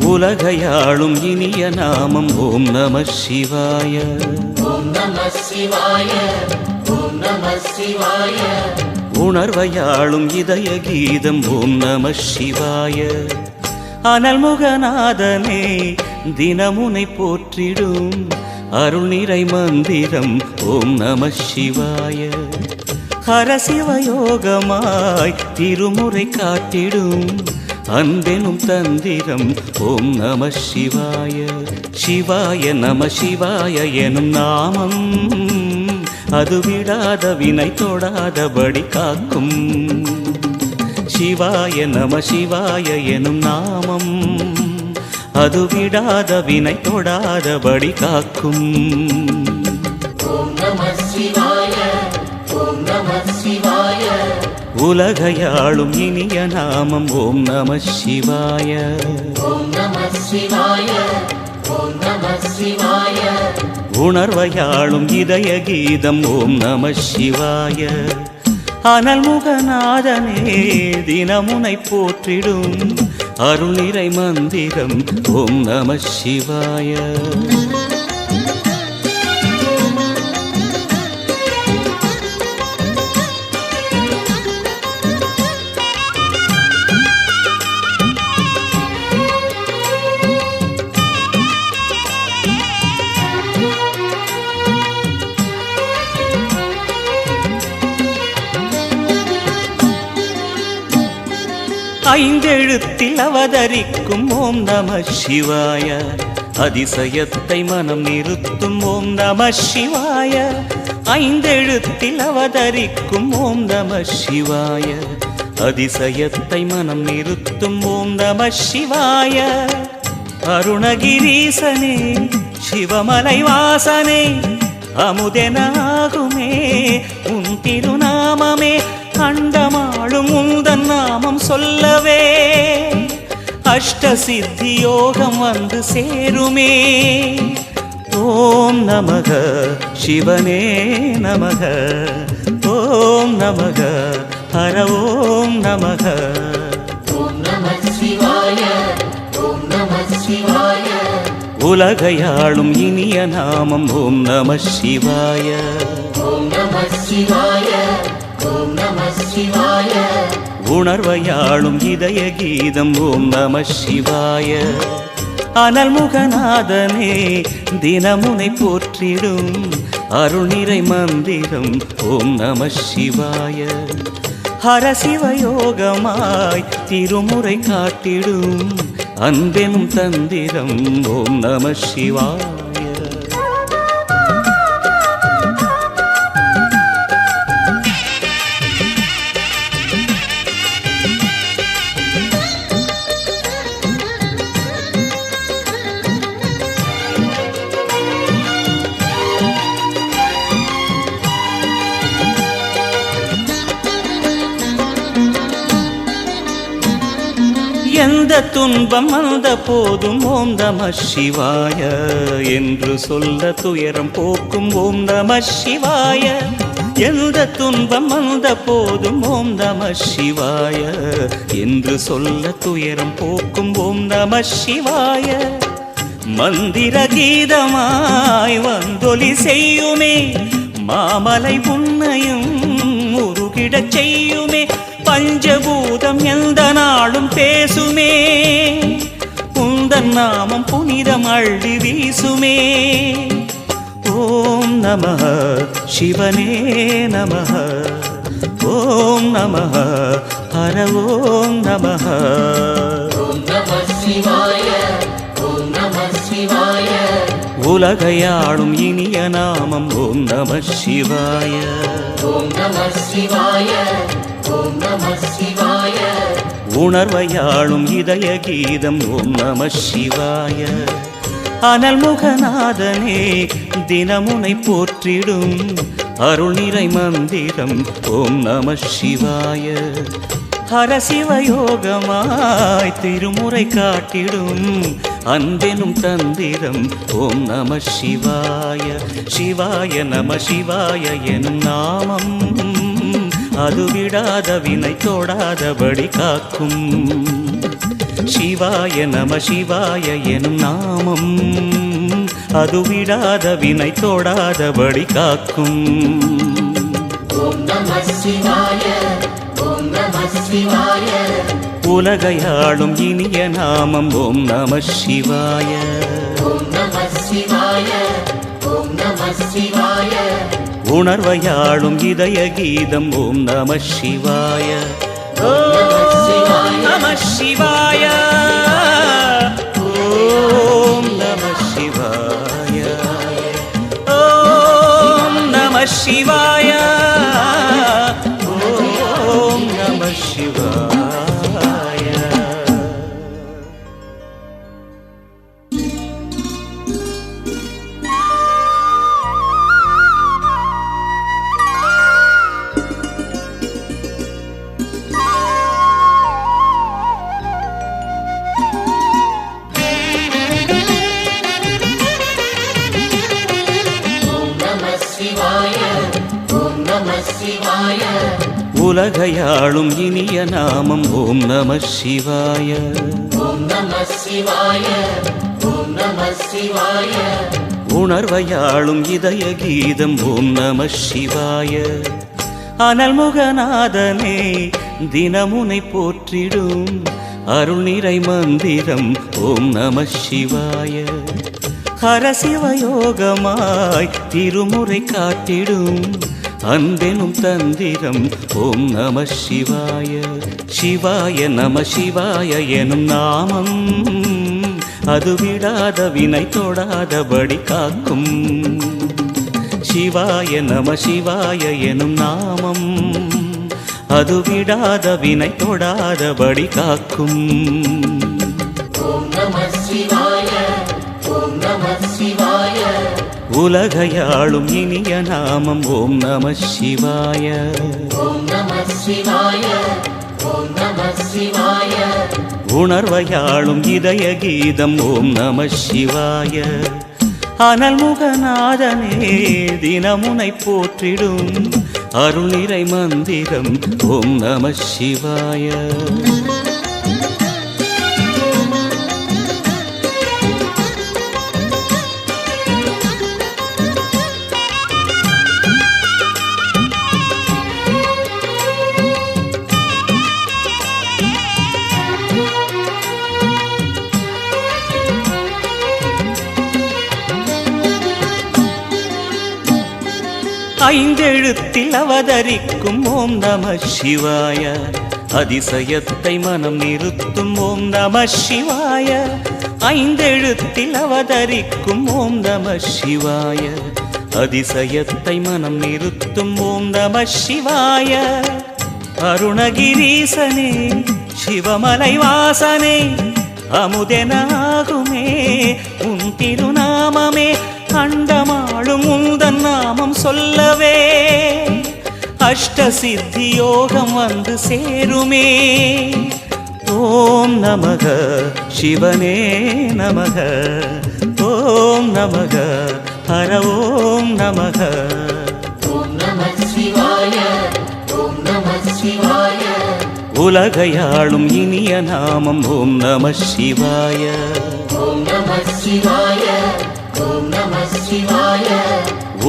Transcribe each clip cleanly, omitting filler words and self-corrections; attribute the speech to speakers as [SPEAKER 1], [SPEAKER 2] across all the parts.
[SPEAKER 1] உலகையாளும் இனிய நாமம் ஓம் நம சிவாய. உணர்வையாளும் இதய கீதம் ஓம் நம சிவாய. அனல்முகநாதனே தினமுனை போற்றிடும் அருள் நிறை மந்திரம் ஓம் நம சிவாய. ஹரசிவயோகமாய் திருமுறை காட்டிடும் அன்பெனும் தந்திரம் ஓம் நம சிவாய. சிவாய நம சிவாய எனும் நாமம் அது விடாத வினை தொடாதபடி காக்கும். சிவாய நம சிவாய எனும் நாமம் அது விடாத வினை தொடாதபடி காக்கும். உலகையாளும் இனிய நாமம் ஓம் நம சிவாய. உணர்வையாளும் இதய கீதம் ஓம் நம சிவாய. அனல்முகநாதனே தினமுனை போற்றிடும் அருள் நிறை மந்திரம் ஓம் நம சிவாய. ஐந்தெழுத்தில் அவதரிக்கும் ஓம் நம சிவாய. அதிசயத்தை மனம் நிறுத்தும் ஓம் நம சிவாய. ஐந்தெழுத்தில் அவதரிக்கும் ஓம் நம சிவாய. அதிசயத்தை மனம் நிறுத்தும் ஓம் நம சிவாய. அருணகிரீசனே சிவமலை வாசனே அமுதெனாகுமே உன் திருநாமமே. அண்டமாளும் உந்தன் நாமம் சொல்லவே அஷ்ட சித்தி யோகம் வந்து சேருமே. ஓம் நமக சிவனே நமக. ஓம் நமக ஹர ஓம் நமக. உலகையாளும் இனிய நாமம் ஓம் நம சிவாய. உணர்வையாளும் இதய கீதம் ஓம் நம சிவாய. அனல்முகநாதனே தினமுனை போற்றிடும் அருள் நிறை மந்திரம் ஓம் நம சிவாய. ஹரசிவயோகமாய் திருமுறை காட்டிடும் அன்பெனும் தந்திரம் ஓம் நம சிவாய. எந்த துன்பம் வந்த போதும் ஓம் நம சிவாய என்று சொல்ல துயரம் போக்கும் ஓம் நம சிவாய. எந்த துன்பம் வந்த போதும் ஓம் நம சிவாய என்று சொல்ல துயரம் போக்கும் ஓம் நம சிவாய. மந்திர கீதமாய் வந்தொலி செய்யுமே மாமலை உன்னையும் உருகிடச் செய்யுமே. பஞ்சபூதம் எந்த நாளும் பேசுமே உந்தன் நாமம் புனிதம் அள்ளி வீசுமே. ஓம் நமः சிவனே நமः. ஓம் நமः ஹர ஓம் நமः. உலகையாளும் இனிய நாமம் ஓம் நம சிவாய. உணர்வையாளும் இதய கீதம் ஓம் நம சிவாய. அனல்முகநாதனே தினமுனை போற்றிடும் அருள் நிறை மந்திரம் ஓம் நம சிவாய. ஹரசிவயோகமாய் திருமுறை காட்டிடும் அன்பெனும் தந்திரம் ஓம் நம சிவாய. சிவாய நம சிவாய எனும் நாமம் அது விடாத வினை தொடாதபடி காக்கும். சிவாய நம சிவாய எனும் நாமம் அது விடாத வினை தொடாதபடி காக்கும்.
[SPEAKER 2] ஓம் நம சிவாய, ஓம் நம சிவாய.
[SPEAKER 1] உலகையாளும் இனிய நாமம் ஓம் நம சிவாய.
[SPEAKER 2] ஓம் நம சிவாய, ஓம் நம சிவாய.
[SPEAKER 1] உணர்வையாளும் இதய கீதம் ஓம் நம சிவாய.
[SPEAKER 2] ஓம்
[SPEAKER 1] நம சிவாய, ஓம் நம சிவாய, ஓம் நம சிவாய, ஓம் நம சிவாய. உலகையாளும் இனிய நாமம் ஓம் நம சிவாய.
[SPEAKER 2] ஓம் நம சிவாய, ஓம் நம சிவாய.
[SPEAKER 1] உணர்வையாளும் இதய கீதம் ஓம் நம சிவாய. அனல்முகநாதனே தினமுனை போற்றிடும் அருள் நிறை மந்திரம் ஓம் நம சிவாய. ஹரசிவயோகமாய் திருமுறை காட்டிடும் அன்பெனும் தந்திரம் ஓம் நம சிவாய. சிவாய நம சிவாய எனும் நாமம் அது விடாத வினை தொடாதபடி காக்கும். சிவாய நம சிவாய எனும் நாமம் அது விடாத வினை தொடாதபடி காக்கும்.
[SPEAKER 2] ஓம் நம சிவாய, ஓம் நம சிவாய.
[SPEAKER 1] உலகையாளும் இனிய நாமம் ஓம் நம சிவாய.
[SPEAKER 2] ஓம் நம சிவாய, ஓம் நம சிவாய.
[SPEAKER 1] உணர்வையாளும் இதய கீதம் ஓம் நம சிவாய. அனல்முகநாதனே தினமுனை போற்றிடும் அருள் நிறை மந்திரம் ஓம் நம சிவாய. ஐந்தெழுத்தில் அவதரிக்கும் ஓம் நம சிவாய. அதிசயத்தை மனம் நிறுத்தும் ஓம் நம சிவாய. ஐந்தெழுத்தில் அவதரிக்கும் ஓம் நம சிவாய. அதிசயத்தை மனம் நிறுத்தும் ஓம் நம சிவாய. அருணகிரீசனே சிவமலை வாசனே அமுதனாகுமே உன் திருநாமமே. அண்டமாளும் உந்தன் நாமம் சொல்லவே அஷ்ட சித்தி யோகம் வந்து சேருமே. ஓம் நமக சிவனே நமக, ஓம் நமக ஹர ஓம் நமக.
[SPEAKER 2] ஓம் நம சிவாய, ஓம் நம சிவாய.
[SPEAKER 1] உலகையாளும் இனிய நாமம் ஓம் நம சிவாய.
[SPEAKER 2] ஓம் நம சிவாய, ஓம் நம சிவாய.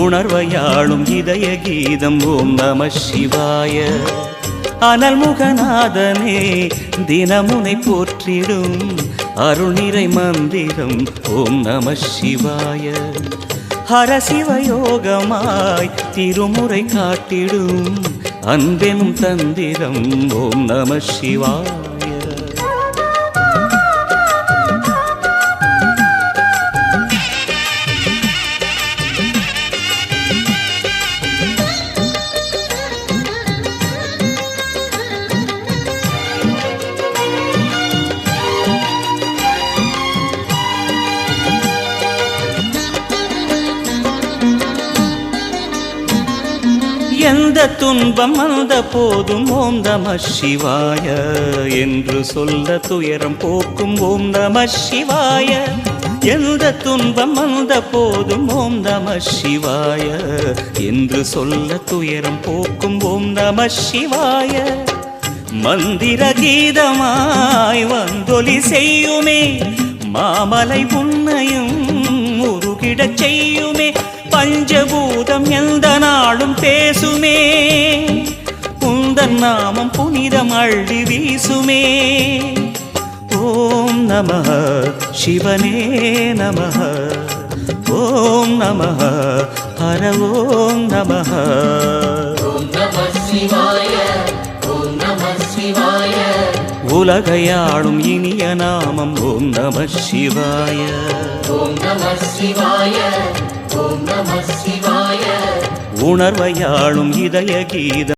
[SPEAKER 1] உணர்வையாளும் இதய கீதம் ஓம் நம சிவாய. அனல்முகநாதனே தினமுனை போற்றிடும் அருள் நிறை மந்திரம் ஓம் நம சிவாய. ஹரசிவயோகமாய் திருமுறை காட்டிடும் அன்பெனும் தந்திரம் ஓம் நம சிவாய. எந்த துன்பம் வந்த போதும் ஓம் நம சிவாய என்று சொல்ல துயரம் போக்கும் ஓம் நம சிவாய. எந்த துன்பம் வந்த போதும் ஓம் நம சிவாய என்று சொல்ல துயரம் போக்கும் ஓம் நம சிவாய. மந்திர கீதமாய் வந்தொலி செய்யுமே மாமலை உன்னையும் உருகிடச் செய்யுமே பஞ்சபூதம் எந்த நாளும் பேசுமே உந்தன் நாமம் புனிதம் அள்ளி வீசுமே ஓம் நமः சிவனே நமः ஓம் நமः ஹர ஓம் நமः
[SPEAKER 2] ஓம் நம சிவாய ஓம் நம சிவாய
[SPEAKER 1] உலகையாளும் இனிய நாமம் ஓம் நம சிவாய
[SPEAKER 2] ஓம் நம சிவாய ஓம் நம சிவாய
[SPEAKER 1] உணர்வையாளும் இதய கீதம்